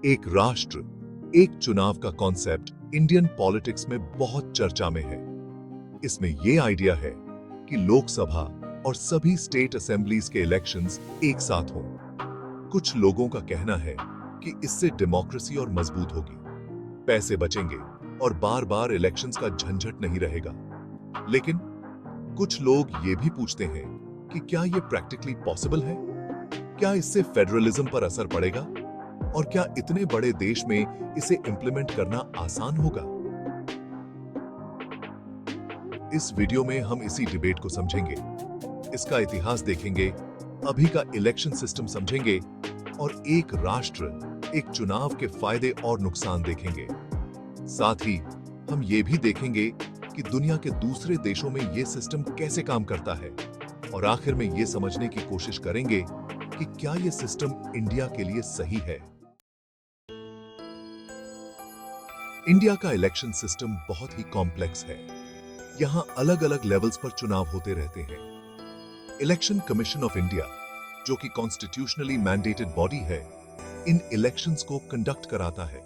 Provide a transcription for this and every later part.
एक राष्ट्र, एक चुनाव का कॉन्सेप्ट इंडियन पॉलिटिक्स में बहुत चर्चा में है। इसमें यह आइडिया है कि लोकसभा और सभी स्टेट असेंबलीज के इलेक्शंस एक साथ हों। कुछ लोगों का कहना है कि इससे डेमोक्रेसी और मजबूत होगी, पैसे बचेंगे और बार-बार इलेक्शंस का झंझट नहीं रहेगा। लेकिन कुछ लोग ये भी पूछते हैं कि क्या यह प्रैक्टिकली पॉसिबल है? क्या इससे फेडरलिज्म पर असर पड़ेगा? और क्या इतने बड़े देश में इसे इंप्लीमेंट करना आसान होगा? इस वीडियो में हम इसी डिबेट को समझेंगे, इसका इतिहास देखेंगे, अभी का इलेक्शन सिस्टम समझेंगे और एक राष्ट्र, एक चुनाव के फायदे और नुकसान देखेंगे। साथ ही हम ये भी देखेंगे कि दुनिया के दूसरे देशों में यह सिस्टम कैसे काम करता है और आखिर में यह समझने की कोशिश करेंगे कि क्या यह सिस्टम इंडिया के लिए सही है। इंडिया का इलेक्शन सिस्टम बहुत ही कॉम्प्लेक्स है। यहां अलग-अलग लेवल्स पर चुनाव होते रहते हैं। इलेक्शन कमीशन ऑफ इंडिया, जो कि कॉन्स्टिट्यूशनली मैंडेटेड बॉडी है, इन इलेक्शंस को कंडक्ट कराता है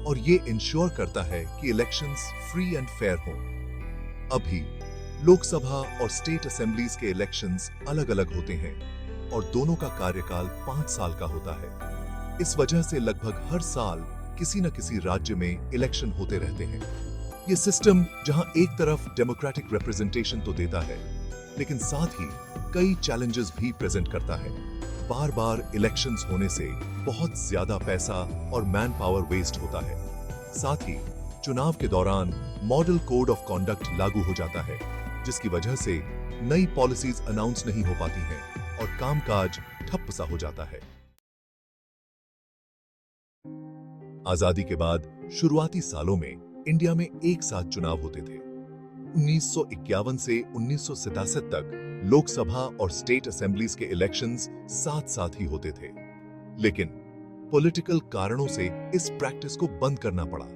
और ये इंश्योर करता है कि इलेक्शंस फ्री एंड फेयर हों। अभी लोकसभा और स्टेट असेंबलीज के इलेक्शंस अलग-अलग होते हैं और दोनों का कार्यकाल 5 साल का होता है। इस वजह से लगभग हर साल किसी न किसी राज्य में इलेक्शन होते रहते हैं। ये सिस्टम जहां एक तरफ डेमोक्रेटिक रिप्रेजेंटेशन तो देता है, लेकिन साथ ही कई चैलेंजेस भी प्रेजेंट करता है। बार-बार इलेक्शंस होने से बहुत ज्यादा पैसा और मैन पावर वेस्ट होता है। साथ ही चुनाव के दौरान मॉडल कोड ऑफ कॉन्डक्ट लागू हो जाता है, जिसकी वजह से नई पॉलिसीज अनाउंस नहीं हो पाती हैं और कामकाज ठप्प सा हो जाता है। आजादी के बाद शुरुआती सालों में इंडिया में एक साथ चुनाव होते थे। 1951 से 1967 तक लोकसभा और स्टेट असेंबलीज के इलेक्शंस साथ-साथ ही होते थे। लेकिन पॉलिटिकल कारणों से इस प्रैक्टिस को बंद करना पड़ा।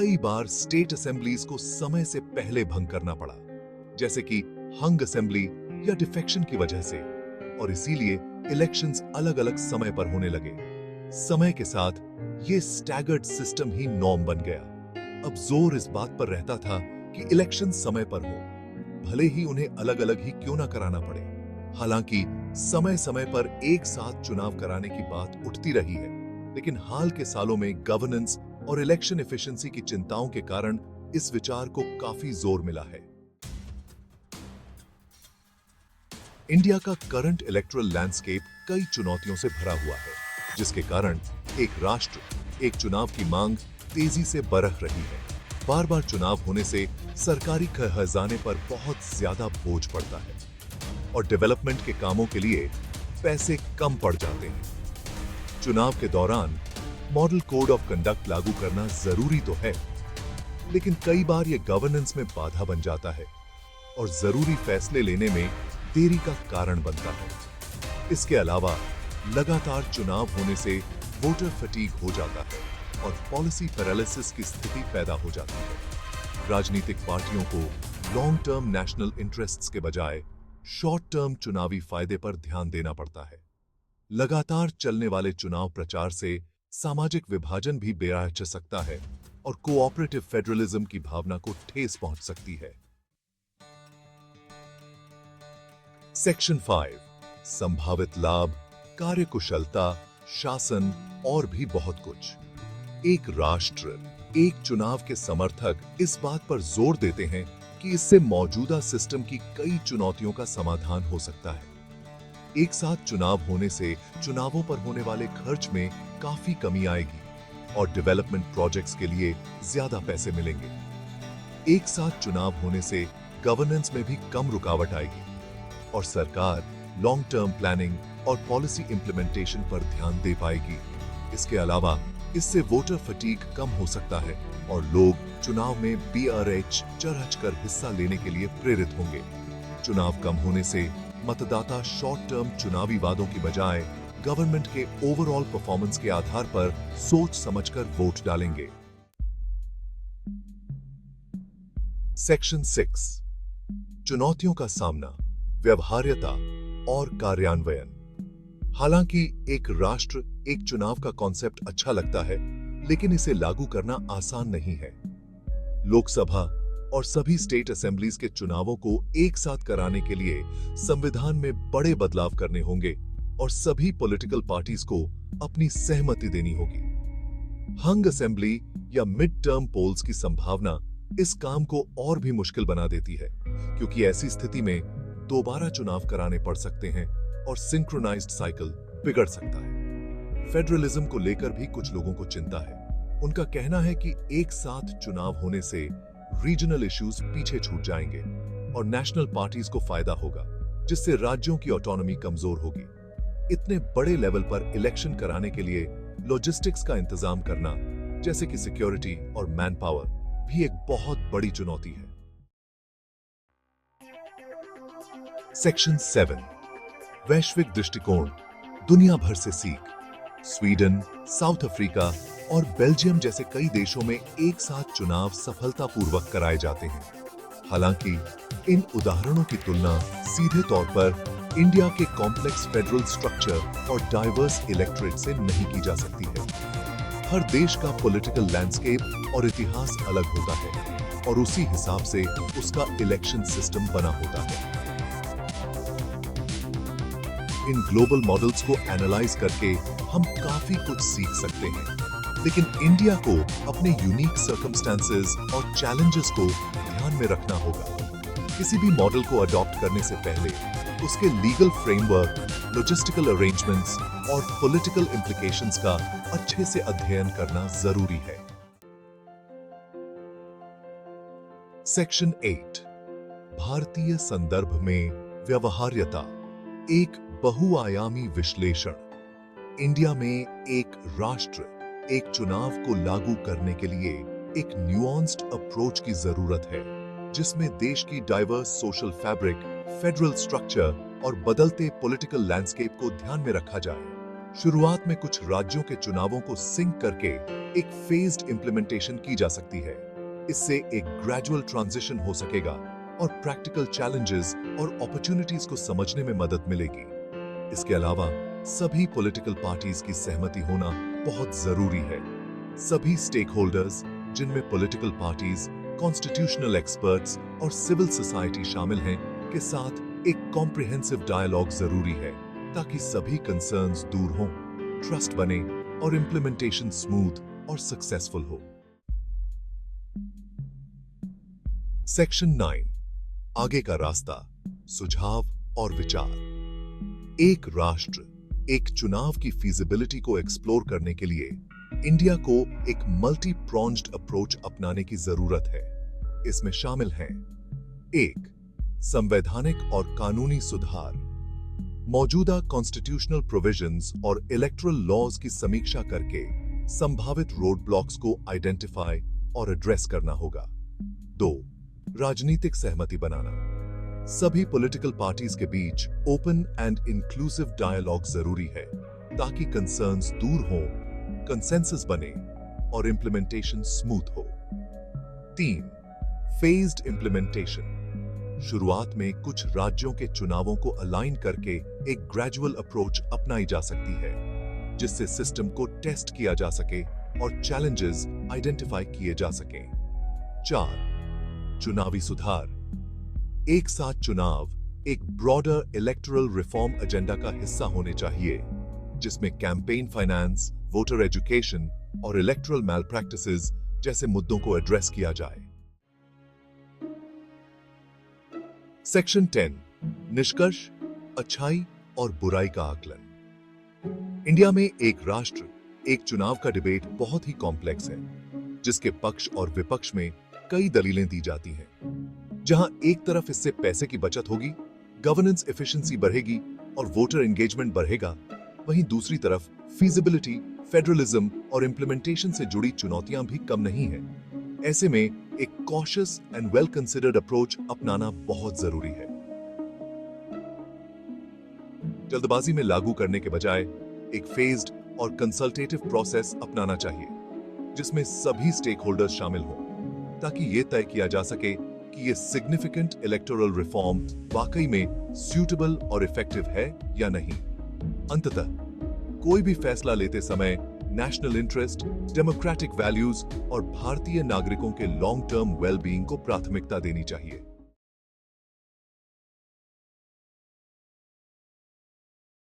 कई बार स्टेट असेंबलीज को समय से पहले भंग करना पड़ा, जैसे कि हंग असेंबली या डिफेक्शन की वजह से, और इसीलिए इलेक्शंस अलग-अलग समय पर होने लगे। समय के साथ ये स्टैगर्ड सिस्टम ही नॉर्म बन गया। अब जोर इस बात पर रहता था कि इलेक्शन समय पर हो, भले ही उन्हें अलग-अलग ही क्यों ना कराना पड़े। हालांकि समय-समय पर एक साथ चुनाव कराने की बात उठती रही है, लेकिन हाल के सालों में गवर्नेंस और इलेक्शन एफिशिएंसी की चिंताओं के कारण इस विचार को काफी जोर मिला है। इंडिया का करंट इलेक्टोरल लैंडस्केप कई चुनौतियों से भरा हुआ है, जिसके कारण एक राष्ट्र, एक चुनाव की मांग तेजी से बढ़ रही है। बार-बार चुनाव होने से सरकारी खजाने पर बहुत ज्यादा बोझ पड़ता है और डेवलपमेंट के कामों के लिए पैसे कम पड़ जाते हैं। चुनाव के दौरान मॉडल कोड ऑफ कंडक्ट लागू करना जरूरी तो है, लेकिन कई बार यह गवर्नेंस में बाधा बन जाता है और जरूरी फैसले लेने में देरी का कारण बनता है। इसके अलावा लगातार चुनाव होने से वोटर फटीग हो जाता है और पॉलिसी पैरालिसिस की स्थिति पैदा हो जाती है। राजनीतिक पार्टियों को लॉन्ग टर्म नेशनल इंटरेस्ट्स के बजाय शॉर्ट टर्म चुनावी फायदे पर ध्यान देना पड़ता है। लगातार चलने वाले चुनाव प्रचार से सामाजिक विभाजन भी बेराह सकता है और कोऑपरेटिव फेडरलिज्म की भावना को ठेस पहुंच सकती है। सेक्शन 5, संभावित लाभ, कार्यकुशलता, शासन और भी बहुत कुछ। एक राष्ट्र, एक चुनाव के समर्थक इस बात पर जोर देते हैं कि इससे मौजूदा सिस्टम की कई चुनौतियों का समाधान हो सकता है। एक साथ चुनाव होने से चुनावों पर होने वाले खर्च में काफी कमी आएगी और डेवलपमेंट प्रोजेक्ट्स के लिए ज्यादा पैसे मिलेंगे। एक साथ चुनाव होने से गवर्नेंस में भी कम रुकावट आएगी और सरकार लॉन्ग टर्म प्लानिंग और पॉलिसी इंप्लीमेंटेशन पर ध्यान दे पाएगी। इसके अलावा इससे वोटर फटीग कम हो सकता है और लोग चुनाव में बीआरएच चढ़-कर हिस्सा लेने के लिए प्रेरित होंगे। चुनाव कम होने से मतदाता शॉर्ट टर्म चुनावी वादों की बजाय गवर्नमेंट के ओवरऑल परफॉर्मेंस के आधार पर सोच समझकर वोट डालेंगे। सेक्शन 6, चुनौतियों का सामना, व्यवहार्यता और कार्यान्वयन। हालांकि एक राष्ट्र, एक चुनाव का कॉन्सेप्ट अच्छा लगता है, लेकिन इसे लागू करना आसान नहीं है। लोकसभा और सभी स्टेट असेंबलीज के चुनावों को एक साथ कराने के लिए संविधान में बड़े बदलाव करने होंगे और सभी पॉलिटिकल पार्टीज को अपनी सहमति देनी होगी। हंग असेंबली या मिड टर्म पोल्स की संभावना इस काम को और भी मुश्किल बना देती है, क्योंकि ऐसी स्थिति में दोबारा चुनाव कराने पड़ सकते हैं और सिंक्रोनाइज्ड साइकिल बिगड़ सकता है। फेडरलिज्म को लेकर भी कुछ लोगों को चिंता है। उनका कहना है कि एक साथ चुनाव होने से रीजनल इश्यूज पीछे छूट जाएंगे और नेशनल पार्टीज को फायदा होगा, जिससे राज्यों की ऑटोनॉमी कमजोर होगी। इतने बड़े लेवल पर इलेक्शन कराने के लिए लॉजिस्टिक्स का इंतजाम करना, जैसे कि सिक्योरिटी और मैन पावर, भी एक बहुत बड़ी चुनौती है। सेक्शन 7, वैश्विक दृष्टिकोण, दुनिया भर से सीख। स्वीडन, साउथ अफ्रीका और बेल्जियम जैसे कई देशों में एक साथ चुनाव सफलतापूर्वक कराए जाते हैं। हालांकि इन उदाहरणों की तुलना सीधे तौर पर इंडिया के कॉम्प्लेक्स फेडरल स्ट्रक्चर और डाइवर्स इलेक्टोरेट से नहीं की जा सकती है। हर देश का पॉलिटिकल लैंडस्केप और इतिहास अलग होता है और उसी हिसाब से उसका इलेक्शन सिस्टम बना होता है। इन ग्लोबल मॉडल्स को एनालाइज करके हम काफी कुछ सीख सकते हैं, लेकिन इंडिया को अपने यूनिक सर्कमस्टेंसेस और चैलेंजेस को ध्यान में रखना होगा। किसी भी मॉडल को अडॉप्ट करने से पहले उसके लीगल फ्रेमवर्क, लॉजिस्टिकल अरेंजमेंट्स और पॉलिटिकल इंप्लीकेशंस का अच्छे से अध्ययन करना जरूरी है। सेक्शन 8, भारतीय संदर्भ में व्यवहार्यता, एक बहुआयामी विश्लेषण। इंडिया में एक राष्ट्र, एक चुनाव को लागू करने के लिए एक न्यूआंस्ड अप्रोच की जरूरत है, जिसमें देश की diverse social fabric, federal structure और बदलते पॉलिटिकल लैंडस्केप को ध्यान में रखा जाए। शुरुआत में कुछ राज्यों के चुनावों को सिंक करके एक फेज्ड इंप्लीमेंटेशन की जा सकती है। इससे एक ग्रेजुअल ट्रांजिशन हो सकेगा और प्रैक्टिकल चैलेंजेस और अपॉर्चुनिटीज को समझने में मदद मिलेगी। इसके अलावा सभी पॉलिटिकल पार्टीज की सहमति होना बहुत जरूरी है। सभी स्टेक होल्डर्स, जिनमें पॉलिटिकल पार्टीज, कॉन्स्टिट्यूशनल एक्सपर्ट्स और सिविल सोसाइटी शामिल हैं, के साथ एक कॉम्प्रिहेंसिव डायलॉग जरूरी है, ताकि सभी कंसर्न्स दूर हों, ट्रस्ट बने और इंप्लीमेंटेशन स्मूथ और सक्सेसफुल हो। सेक्शन 9, आगे का रास्ता, सुझाव और विचार। एक राष्ट्र, एक चुनाव की फीजिबिलिटी को एक्सप्लोर करने के लिए इंडिया को एक मल्टी प्रोन्ज्ड अप्रोच अपनाने की जरूरत है। इसमें शामिल हैं: 1. संवैधानिक और कानूनी सुधार। मौजूदा कॉन्स्टिट्यूशनल प्रोविजंस और इलेक्टोरल लॉज की समीक्षा करके संभावित रोड ब्लॉक्स को आइडेंटिफाई और एड्रेस करना होगा। 2. राजनीतिक सहमति बनाना। सभी पॉलिटिकल पार्टीज के बीच ओपन एंड इंक्लूसिव डायलॉग जरूरी है, ताकि कंसर्न्स दूर हों, कंसेंसस बने और इंप्लीमेंटेशन स्मूथ हो। 3. Phased implementation. शुरुआत में कुछ राज्यों के चुनावों को अलाइन करके एक ग्रेजुअल अप्रोच अपनाई जा सकती है, जिससे सिस्टम को टेस्ट किया जा सके और चैलेंजेस आइडेंटिफाई किए जा सकें। 4. चुनावी सुधार। एक साथ चुनाव एक ब्रॉडर इलेक्टोरल रिफॉर्म एजेंडा का हिस्सा होने चाहिए, जिसमें कैंपेन फाइनेंस, वोटर एजुकेशन और इलेक्टोरल मैल प्रैक्टिसेस जैसे मुद्दों को एड्रेस किया जाए। सेक्शन 10, निष्कर्ष, अच्छाई और बुराई का आकलन। इंडिया में एक राष्ट्र, एक चुनाव का डिबेट बहुत ही कॉम्प्लेक्स है, जिसके पक्ष और विपक्ष में कई दलीलें दी जाती हैं। जहां एक तरफ इससे पैसे की बचत होगी, गवर्नेंस एफिशिएंसी बढ़ेगी और वोटर एंगेजमेंट बढ़ेगा, वहीं दूसरी तरफ फीजिबिलिटी, फेडरलिज्म और इंप्लीमेंटेशन से जुड़ी चुनौतियां भी कम नहीं हैं। ऐसे में एक cautious and well considered approach अपनाना बहुत जरूरी है। जल्दबाजी में लागू करने के बजाय एक फेज्ड और कंसल्टेटिव प्रोसेस अपनाना चाहिए, जिसमें सभी स्टेक होल्डर्स शामिल हों, ताकि यह तय किया जा सके कि ये सिग्निफिकेंट इलेक्टोरल रिफॉर्म वाकई में सूटेबल और इफेक्टिव है या नहीं। अंततः कोई भी फैसला लेते समय नेशनल इंटरेस्ट, डेमोक्रेटिक वैल्यूज और भारतीय नागरिकों के लॉन्ग टर्म वेलबींग को प्राथमिकता देनी चाहिए।